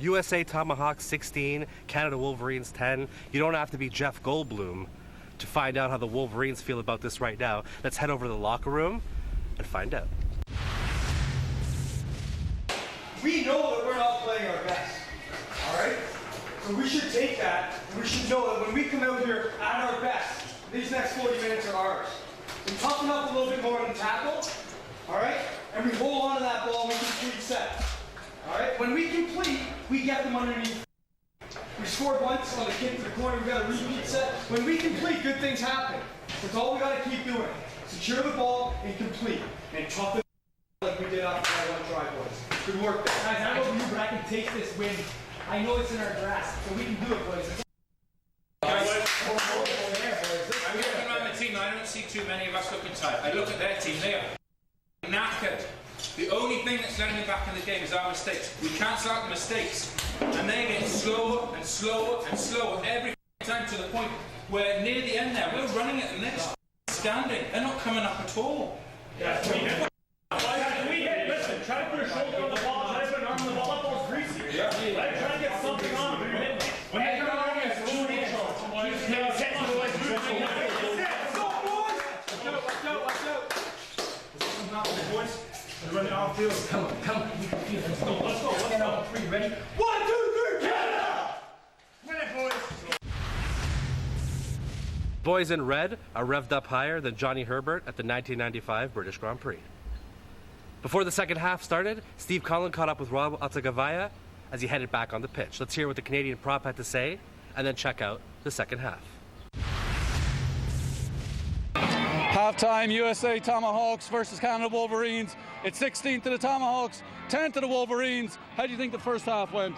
USA Tomahawks 16, Canada Wolverines 10. You don't have to be Jeff Goldblum to find out how the Wolverines feel about this right now. Let's head over to the locker room and find out. We know that we're not playing our best, all right? So we should take that, and we should know that when we come out here at our best, these next 40 minutes are ours. We toughen up a little bit more on the tackle, all right? And we hold on to that ball and we complete set, all right? When we complete, we get them underneath. We scored once on the kick to the corner, we got a repeat set. When we complete, good things happen. That's all we got to keep doing. Secure the ball and complete, and toughen like we did after that one try, boys. Good work. Guys, I don't know you, but I can take this win. I know it's in our grasp, so we can do it, boys. Guys, I'm looking around the team, I don't see too many of us looking tight. I look at their team, they are knackered. The only thing that's letting me back in the game is our mistakes. We cancel out the mistakes, and they're getting slower and slower and slower every time to the point where near the end there, we're running at the next standing. They're not coming up at all. Yes, we hit. Listen, try to put a shoulder on the ball, try to put an arm on the ball. That ball's greasy. Yeah. Right? Try to get something on, but you're hitting. When you come on, it's ruining it. Run it off field. Come on. You can feel it. Let's go. Let's go. 3, ready? 1, 2, 3, Canada! Win it, boys. Boys in red are revved up higher than Johnny Herbert at the 1995 British Grand Prix. Before the second half started, Steve Collin caught up with Rob Altagavaya as he headed back on the pitch. Let's hear what the Canadian prop had to say and then check out the second half. Halftime, USA Tomahawks versus Canada Wolverines. It's 16 to the Tomahawks, 10 to the Wolverines. How do you think the first half went?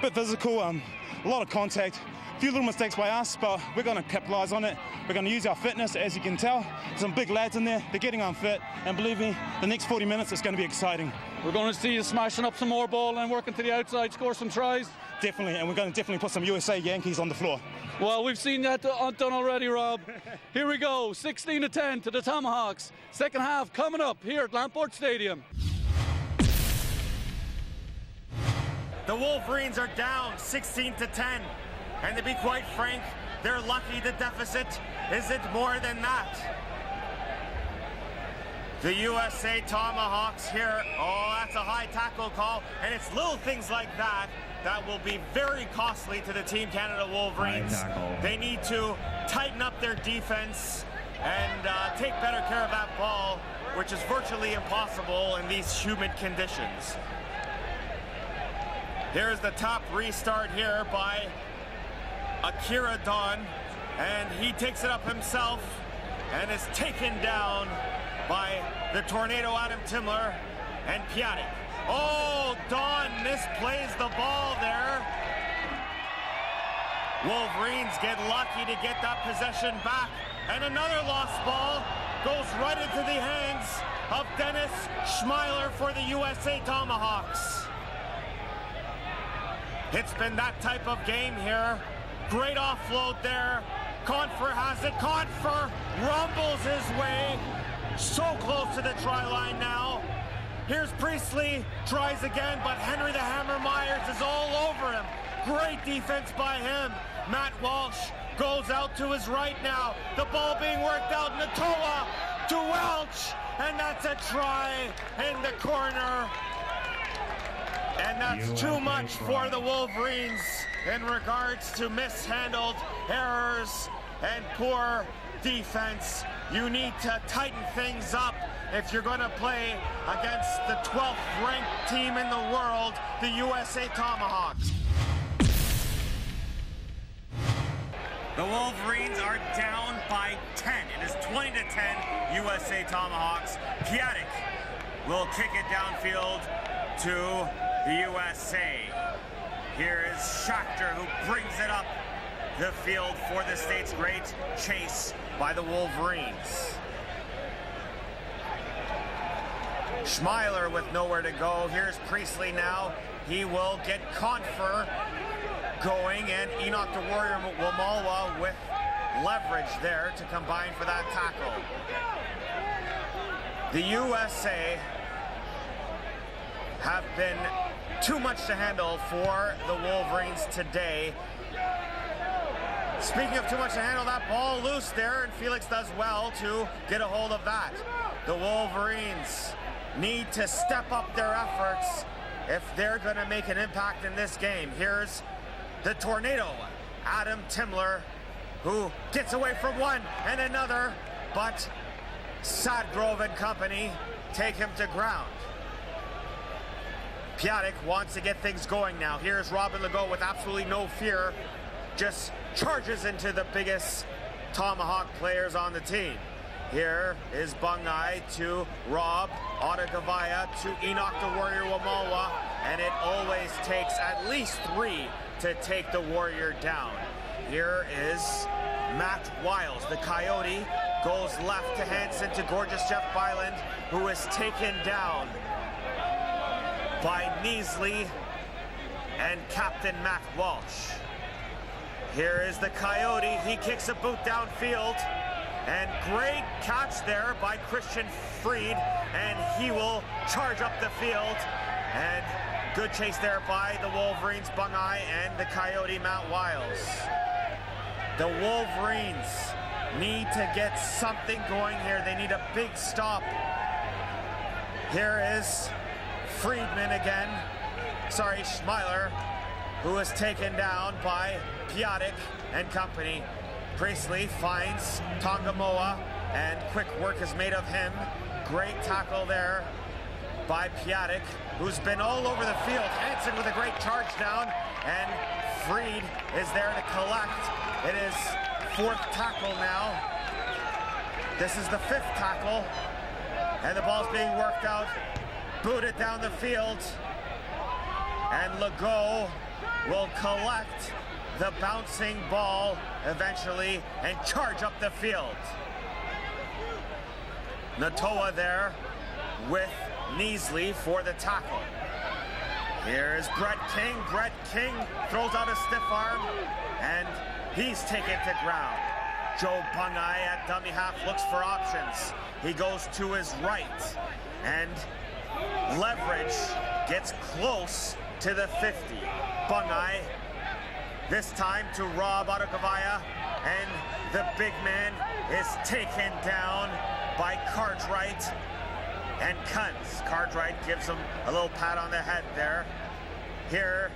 Bit physical, a lot of contact. A few little mistakes by us, but we're going to capitalise on it. We're going to use our fitness, as you can tell. Some big lads in there, they're getting unfit, and believe me, the next 40 minutes is going to be exciting. We're going to see you smashing up some more ball and working to the outside, score some tries. Definitely, and we're going to definitely put some USA Yankees on the floor. Well, we've seen that done already, Rob. Here we go, 16 to 10 to the Tomahawks. Second half coming up here at Lamport Stadium. The Wolverines are down 16 to 10. And to be quite frank, they're lucky the deficit isn't more than that. The USA Tomahawks here, oh, that's a high tackle call, and it's little things like that that will be very costly to the Team Canada Wolverines. They need to tighten up their defense and take better care of that ball, which is virtually impossible in these humid conditions. Here's the top restart here by Akira Don, and he takes it up himself and is taken down by the Tornado Adam Timler and Piatek. Oh, Don misplays the ball there. Wolverines get lucky to get that possession back, and another lost ball goes right into the hands of Dennis Schmeiler for the USA Tomahawks. It's been that type of game here. Great offload there. Confer has it. Confer rumbles his way. So close to the try line now. Here's Priestley. Tries again, but Henry the Hammer Myers is all over him. Great defense by him. Matt Walsh goes out to his right now. The ball being worked out. Natoa to Welch. And that's a try in the corner. And that's too much for the Wolverines in regards to mishandled errors and poor defense. You need to tighten things up if you're going to play against the 12th ranked team in the world, the USA Tomahawks. The Wolverines are down by 10. It is 20 to 10 USA Tomahawks. Piatek will kick it downfield to the USA. Here is Schachter, who brings it up the field for the States. Great chase by the Wolverines. Schmeiler with nowhere to go. Here's Priestley now. He will get Confer going, and Enoch the Warrior Wamalwa with leverage there to combine for that tackle. The USA have been too much to handle for the Wolverines today. Speaking of too much to handle, that ball loose there, and Felix does well to get a hold of that. The Wolverines need to step up their efforts if they're going to make an impact in this game. Here's the tornado, Adam Timler, who gets away from one and another, but Sadgrove and company take him to ground. Piatek wants to get things going now. Here's Robin Legault with absolutely no fear, just charges into the biggest Tomahawk players on the team. Here is Bungai to Rob Ottagavaya to Enoch the Warrior Wamalwa, and it always takes at least 3 to take the Warrior down. Here is Matt Wiles, the Coyote, goes left to Hansen to gorgeous Jeff Byland, who is taken down by Neasley and Captain Matt Walsh. Here is the Coyote, he kicks a boot downfield, and great catch there by Christian Freed, and he will charge up the field, and good chase there by the Wolverines, Bungai, and the Coyote, Matt Wiles. The Wolverines need to get something going here. They need a big stop. Here is Friedman again. Sorry, Schmeiler, who is taken down by Piatek and company. Priestley finds Tongamoa, and quick work is made of him. Great tackle there by Piatek, who's been all over the field. Hansen with a great charge down, and Freed is there to collect. It is 4th tackle now. This is the 5th tackle, and the ball's being worked out. Booted down the field, and Legault will collect the bouncing ball eventually and charge up the field. Natoa there with Neasley for the tackle. Here's Brett King. Brett King throws out a stiff arm, and he's taken to ground. Joe Bungai at dummy half looks for options. He goes to his right, and Leverage gets close to the 50. Bungai this time to Rob Ottagavaya, and the big man is taken down by Cartwright and Kuntz. Cartwright gives him a little pat on the head there. Here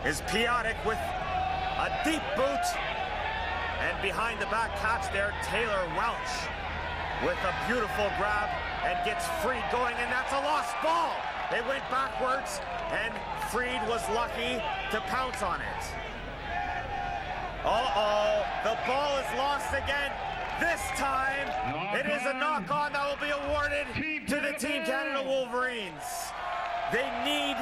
is Piatek with a deep boot, and behind the back catch there, Taylor Welch with a beautiful grab and gets Freed going, and that's a lost ball. It went backwards, and Freed was lucky to pounce on it. Uh-oh, the ball is lost again. This time, it is a knock-on that will be awarded to the Team Canada Wolverines. They need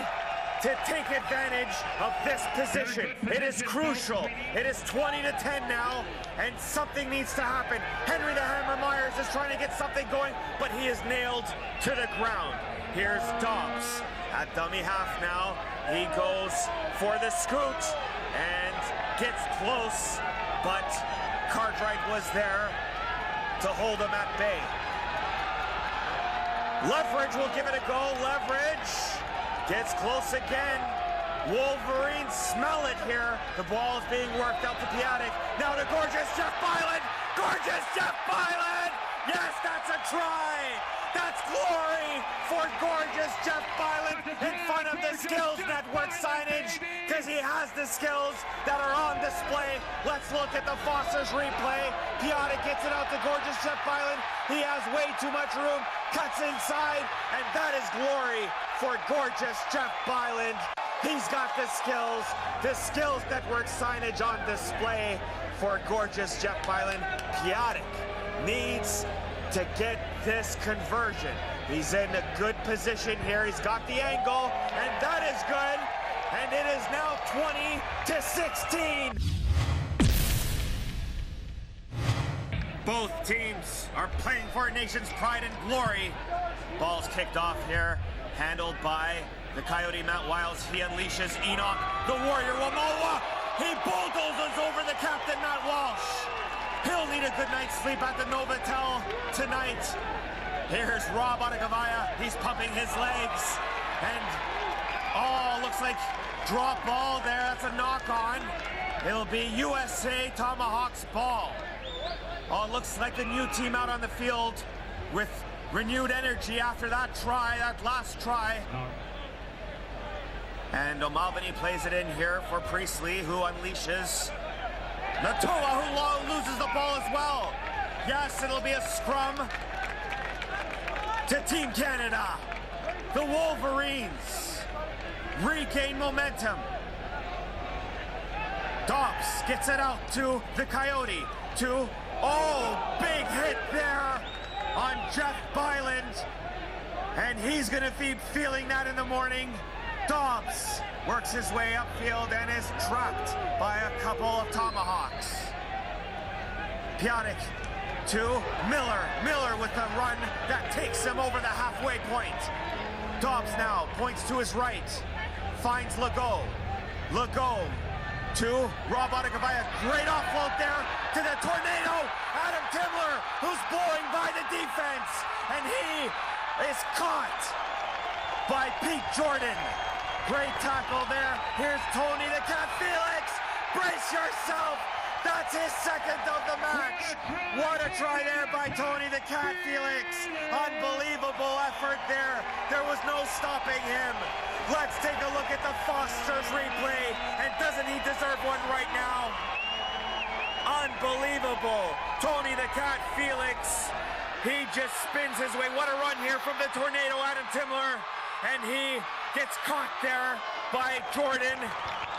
to take advantage of this position. It is crucial. It is 20-10 now, and something needs to happen. Henry the Hammer Myers is trying to get something going, but he is nailed to the ground. Here's Dobbs at dummy half now. He goes for the scoot and gets close, but Cartwright was there to hold him at bay. Leverage will give it a go. Leverage gets close again. Wolverines smell it here. The ball is being worked out to Piatek. Now to gorgeous Jeff Byland. Gorgeous Jeff Byland. Yes, that's a try. That's glory for gorgeous Jeff Byland in front of the Skills Network signage, because he has the skills that are on display. Let's look at the Foster's replay. Piatek gets it out to gorgeous Jeff Byland. He has way too much room, cuts inside, and that is glory for gorgeous Jeff Byland. He's got the Skills Network signage on display for gorgeous Jeff Byland. Piatek needs to get this conversion. He's in a good position here. He's got the angle, and that is good. And it is now 20-16. Both teams are playing for a nation's pride and glory. Ball's kicked off here, handled by the Coyote Matt Wiles. He unleashes Enoch, the Warrior Wamoa. He bulldozes over the captain Matt Walsh. He'll need a good night's sleep at the Novotel tonight. Here's Rob Ottagavaya. He's pumping his legs. And, oh, looks like drop ball there. That's a knock on. It'll be USA Tomahawks ball. Oh, it looks like the new team out on the field with renewed energy after that try, that last try. And O'Malveny plays it in here for Priestley, who unleashes Natoa, who loses the ball as well. Yes, it'll be a scrum to Team Canada. The Wolverines regain momentum. Dobbs gets it out to the Coyote. Oh, big hit there on Jeff Byland. And he's going to be feeling that in the morning. Dobbs works his way upfield and is trapped by a couple of Tomahawks. Piatek to Miller. Miller with the run that takes him over the halfway point. Dobbs now points to his right. Finds Legault. Legault to Rob Ottagavaya. Great offload there to the tornado. Adam Timler, who's blowing by the defense. And he is caught by Pete Jordan. Great tackle there. Here's Tony the Cat Felix. Brace yourself. That's his second of the match. What a try there by Tony the Cat Felix. Unbelievable effort there. There was no stopping him. Let's take a look at the Foster's replay. And doesn't he deserve one right now? Unbelievable. Tony the Cat Felix. He just spins his way. What a run here from the tornado, Adam Timler. And he gets caught there by Jordan.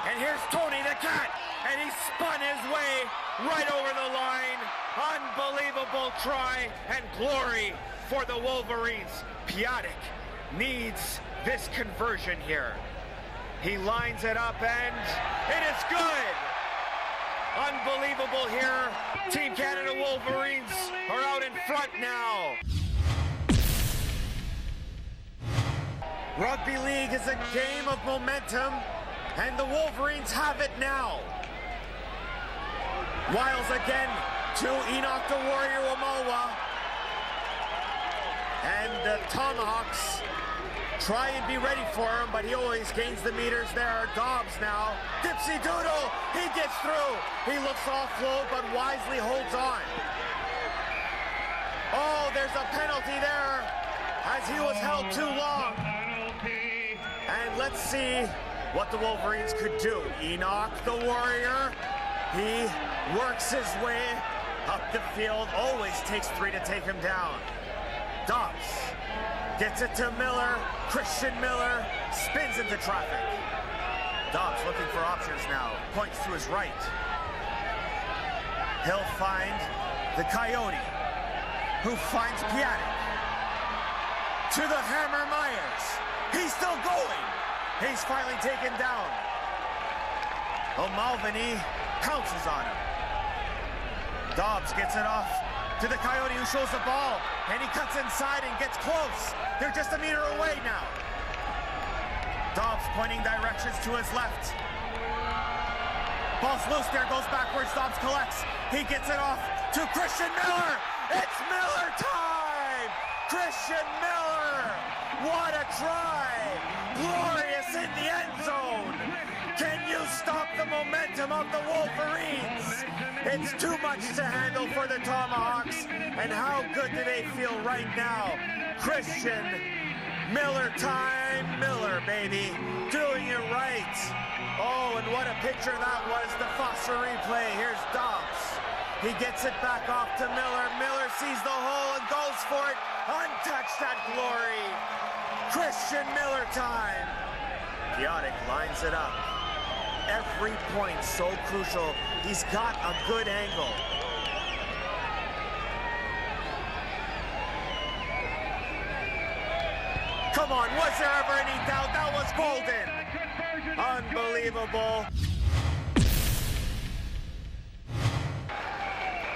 And here's Tony the Cat. And he spun his way right over the line. Unbelievable try and glory for the Wolverines. Piatek needs this conversion here. He lines it up and it is good. Unbelievable here. Team Canada Wolverines are out in front now. Rugby League is a game of momentum, and the Wolverines have it now. Wiles again to Enoch the Warrior Wamalwa. And the Tomahawks try and be ready for him, but he always gains the meters there. Dobbs now. Dipsy Doodle, he gets through. He looks offload, but wisely holds on. Oh, there's a penalty there as he was held too long. And let's see what the Wolverines could do. Enoch the Warrior, he works his way up the field. Always takes three to take him down. Dobbs gets it to Miller. Christian Miller spins into traffic. Dobbs looking for options now. Points to his right. He'll find the Coyote, who finds Piatek. To the Hammer Myers. He's still going. He's finally taken down. O'Malveny pounces on him. Dobbs gets it off to the Coyote, who shows the ball. And he cuts inside and gets close. They're just a meter away now. Dobbs pointing directions to his left. Ball's loose there, goes backwards. Dobbs collects. He gets it off to Christian Miller. It's Miller time! Christian Miller! What a try! Glorious in the end zone! Can you stop the momentum of the Wolverines? It's too much to handle for the Tomahawks. And how good do they feel right now? Christian Miller time. Miller, baby. Doing it right. Oh, and what a picture that was. The Foster replay. Here's Dobbs. He gets it back off to Miller. Miller sees the hole and goes for it. Untouched at glory. Christian Miller time. Piatek lines it up. Every point so crucial. He's got a good angle. Come on, was there ever any doubt? That was golden. Unbelievable.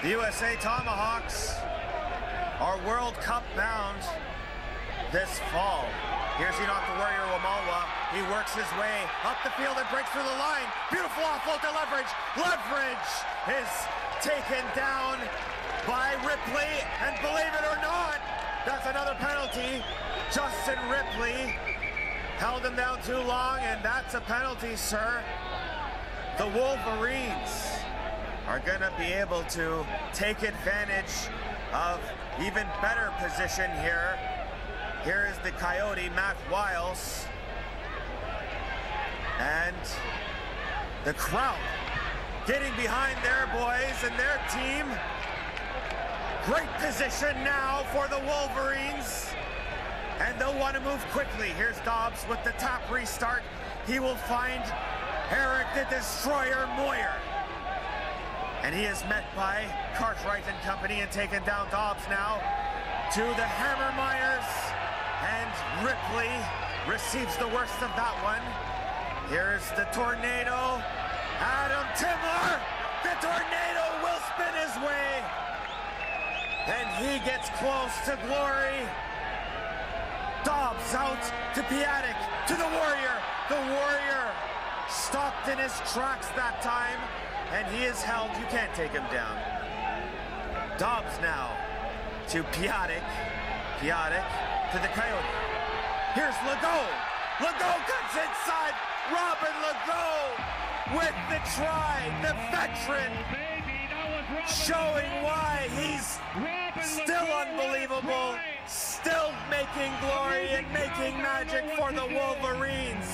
The USA Tomahawks are World Cup bound this fall. Here's Enoch the Warrior Wamalwa. He works his way up the field and breaks through the line. Beautiful offload to Leverage. Leverage is taken down by Ripley. And believe it or not, that's another penalty. Justin Ripley Held him down too long, and that's a penalty, sir. The Wolverines are going to be able to take advantage of even better position here. Here is the Coyote, Matt Wiles. And the crowd getting behind their boys and their team. Great position now for the Wolverines. And they'll want to move quickly. Here's Dobbs with the tap restart. He will find Eric the Destroyer Moyer. And he is met by Cartwright and company and taken down. Dobbs now to the Hammer Myers. And Ripley receives the worst of that one. Here's the Tornado. Adam Timler. The Tornado will spin his way. And he gets close to glory. Dobbs out to Piatek, to the Warrior. The Warrior stopped in his tracks that time, and he is held. You can't take him down. Dobbs now to Piatek. Piatek to the Coyote. Here's Legault. Legault comes inside. Robin Legault with the try. The veteran showing why he's still unbelievable. Still making glory and making magic for the Wolverines.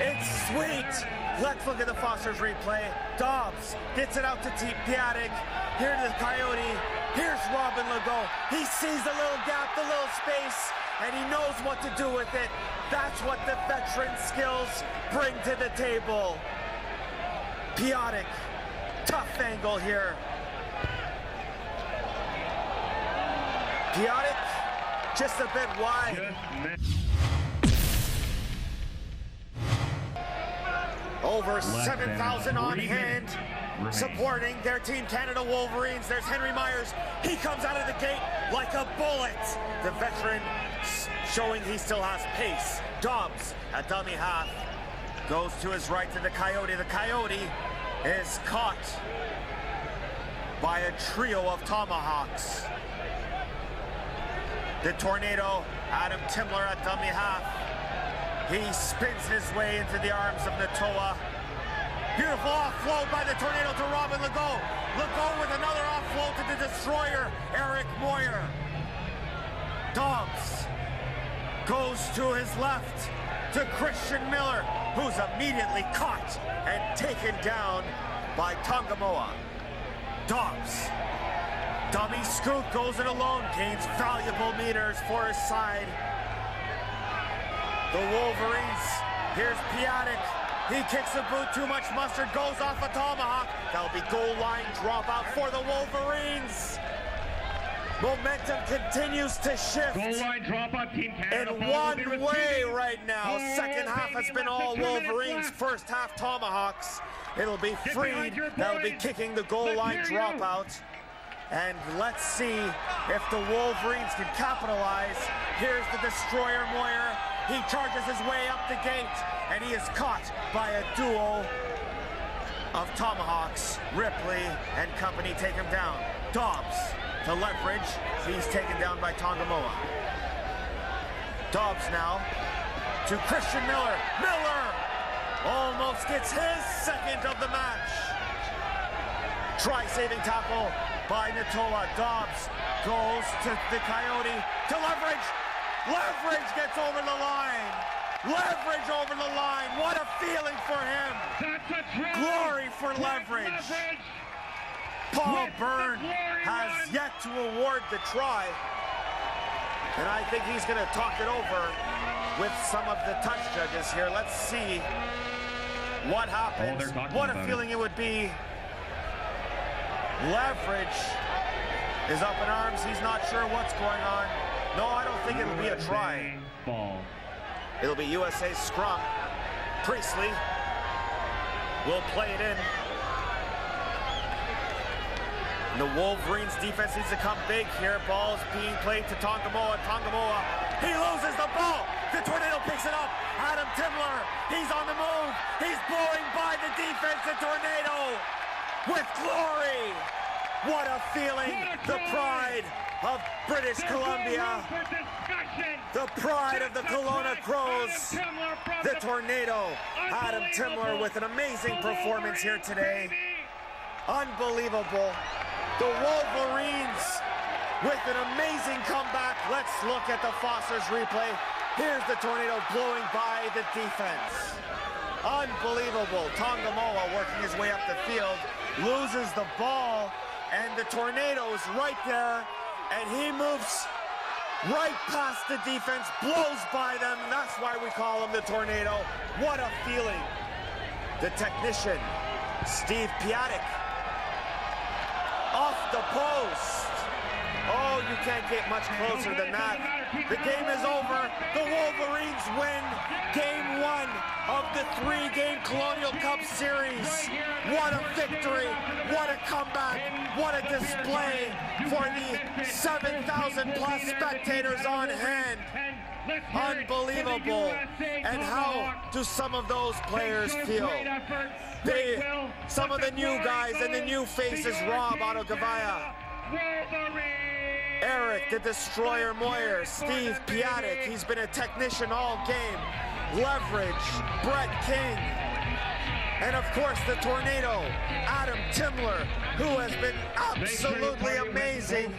It's sweet. Let's look at the Foster's replay. Dobbs gets it out to Piatek. Here to the Coyote. Here's Robin Legault. He sees the little gap, the little space, and he knows what to do with it. That's what the veteran skills bring to the table. Piatek, tough angle here. Piatek, just a bit wide. Over 7,000 on hand supporting their Team Canada Wolverines. There's Henry Myers. He comes out of the gate like a bullet. The veteran showing he still has pace. Dobbs, a dummy half, goes to his right to the Coyote. The Coyote is caught by a trio of tomahawks. The Tornado, Adam Timler at dummy half. He spins his way into the arms of Natoa. Beautiful offload by the Tornado to Robin Legault. Legault with another offload to the Destroyer, Eric Moyer. Dobbs goes to his left to Christian Miller, who's immediately caught and taken down by Tongamoa. Dobbs, dummy scoop, goes it alone, gains valuable meters for his side. The Wolverines, here's Piatek. He kicks the boot, too much mustard, goes off a tomahawk. That'll be goal line dropout for the Wolverines. Momentum continues to shift. Goal line dropout, Team Canada. In one way right now. Second half has been all Wolverines. First half Tomahawks. It'll be Freed that'll be kicking the goal line dropout. And let's see if the Wolverines can capitalize. Here's the Destroyer Moyer. He charges his way up the gate, and he is caught by a duo of Tomahawks. Ripley and company take him down. Dobbs to leverage. He's taken down by Tongamoa. Dobbs now to Christian Miller. Miller almost gets his second of the match. Try-saving tackle by Natoa. Dobbs goes to the Coyote to leverage. Leverage gets over the line. Leverage over the line. What a feeling for him. Glory for Leverage. Paul Byrne has yet to award the try. And I think he's going to talk it over with some of the touch judges here. Let's see what happens. What a feeling it would be. Leverage is up in arms. He's not sure what's going on. No, I don't think it'll be a try. Ball. It'll be USA scrum. Priestley will play it in. The Wolverines defense needs to come big here. Ball's being played to Tongamoa. Tongamoa, he loses the ball. The Tornado picks it up. Adam Timler, he's on the move. He's blowing by the defense. The Tornado with glory. What a feeling. The pride of British Columbia. The pride of the Kelowna Crows. The Tornado. Adam Timler with an amazing performance here today. Unbelievable. The Wolverines with an amazing comeback. Let's look at the Foster's replay. Here's the Tornado blowing by the defense. Unbelievable. Tongamoa working his way up the field, loses the ball, and the Tornado's right there, and he moves right past the defense, blows by them. That's why we call him the Tornado. What a feeling. The technician, Steve Piatek, off the post. Oh, you can't get much closer than that. The game is over. The Wolverines win Game 1 of the 3-game Colonial Cup Series. What a victory. What a comeback. What a display for the 7,000 plus spectators on hand. Unbelievable. And how do some of those players feel? Some of the new guys and the new faces, Rob Autogavaya, Eric the Destroyer Moyer, Steve Piatek, he's been a technician all game, Leverage, Brett King, and of course the Tornado, Adam Timler, who has been absolutely amazing.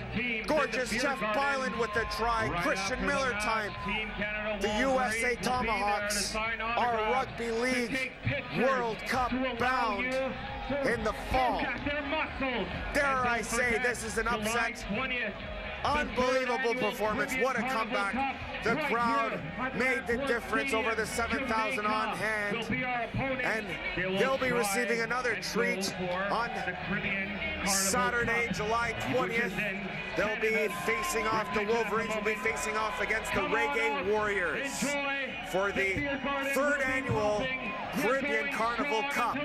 Gorgeous Jeff Byland with the try, Christian Miller time. The USA Tomahawks are Rugby League World Cup bound in the fall. Dare I say this is an upset? Unbelievable performance. What a comeback. The crowd made the difference over the 7,000 on hand. And they'll be receiving another treat on Saturday, July 20th. They'll be facing off, the Wolverines will be facing off against the Reggae Warriors for the 3rd annual Caribbean Carnival Cup.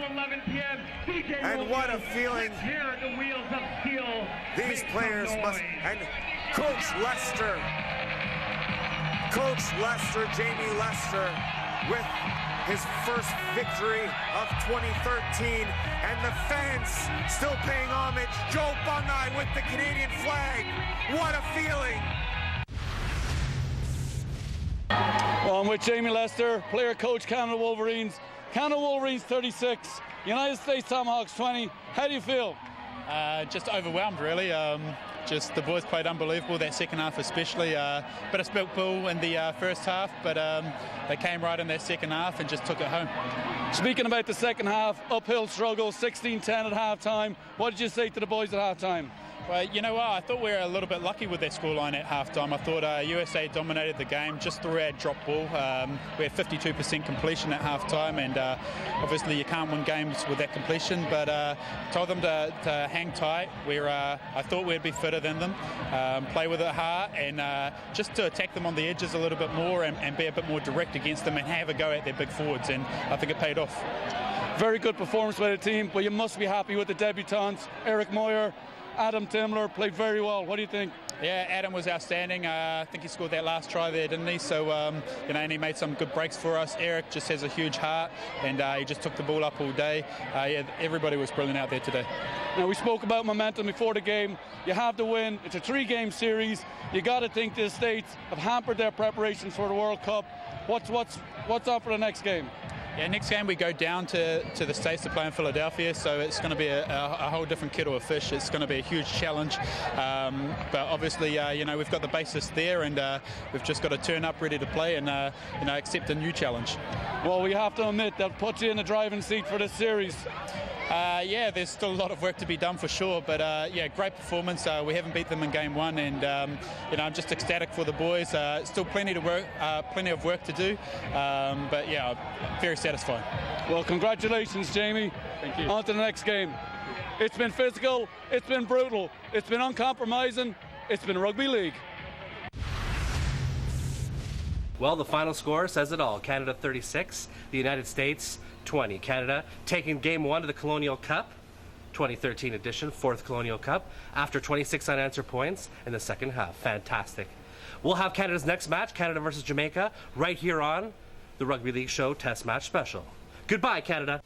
And what a feeling. These players must, and Coach Lester, Jamie Lester, with his first victory of 2013, and the fans still paying homage. Joe Bungai with the Canadian flag. What a feeling. Well, I'm with Jamie Lester, player coach, Canada Wolverines. Canada Wolverines 36, United States Tomahawks 20. How do you feel? Just overwhelmed, really. Just the boys played unbelievable that second half, especially. Bit of spilt ball in the first half, but they came right in that second half and just took it home. Speaking about the second half, uphill struggle, 16-10 at halftime. What did you say to the boys at halftime? Well, you know what? I thought we were a little bit lucky with that scoreline at halftime. I thought USA dominated the game just through our drop ball. We had 52% completion at halftime, and obviously you can't win games with that completion. But told them to hang tight. I thought we'd be fitter than them, play with it hard, and just to attack them on the edges a little bit more and be a bit more direct against them and have a go at their big forwards. And I think it paid off. Very good performance by the team, but you must be happy with the debutants. Eric Moyer, Adam Timler played very well. What do you think? Yeah, Adam was outstanding. I think he scored that last try there, didn't he? So, and he made some good breaks for us. Eric just has a huge heart, and he just took the ball up all day. Yeah, everybody was brilliant out there today. Now, we spoke about momentum before the game. You have the win. It's a 3-game series. You got to think the States have hampered their preparations for the World Cup. What's up for the next game? Yeah, next game we go down to the States to play in Philadelphia, so it's going to be a whole different kettle of fish. It's going to be a huge challenge, but obviously, we've got the basis there, and we've just got to turn up ready to play and, accept a new challenge. Well, we have to admit that puts you in the driving seat for this series. Yeah, there's still a lot of work to be done for sure, but yeah, great performance. We haven't beat them in game 1, and I'm just ecstatic for the boys. Still plenty of work to do, but yeah, very satisfied. Well, congratulations, Jamie. Thank you. On to the next game. It's been physical, it's been brutal, it's been uncompromising, it's been rugby league. Well, the final score says it all. Canada 36, the United States 20. Canada taking Game 1 of the Colonial Cup, 2013 edition, 4th Colonial Cup, after 26 unanswered points in the second half. Fantastic. We'll have Canada's next match, Canada versus Jamaica, right here on the Rugby League Show Test Match Special. Goodbye, Canada.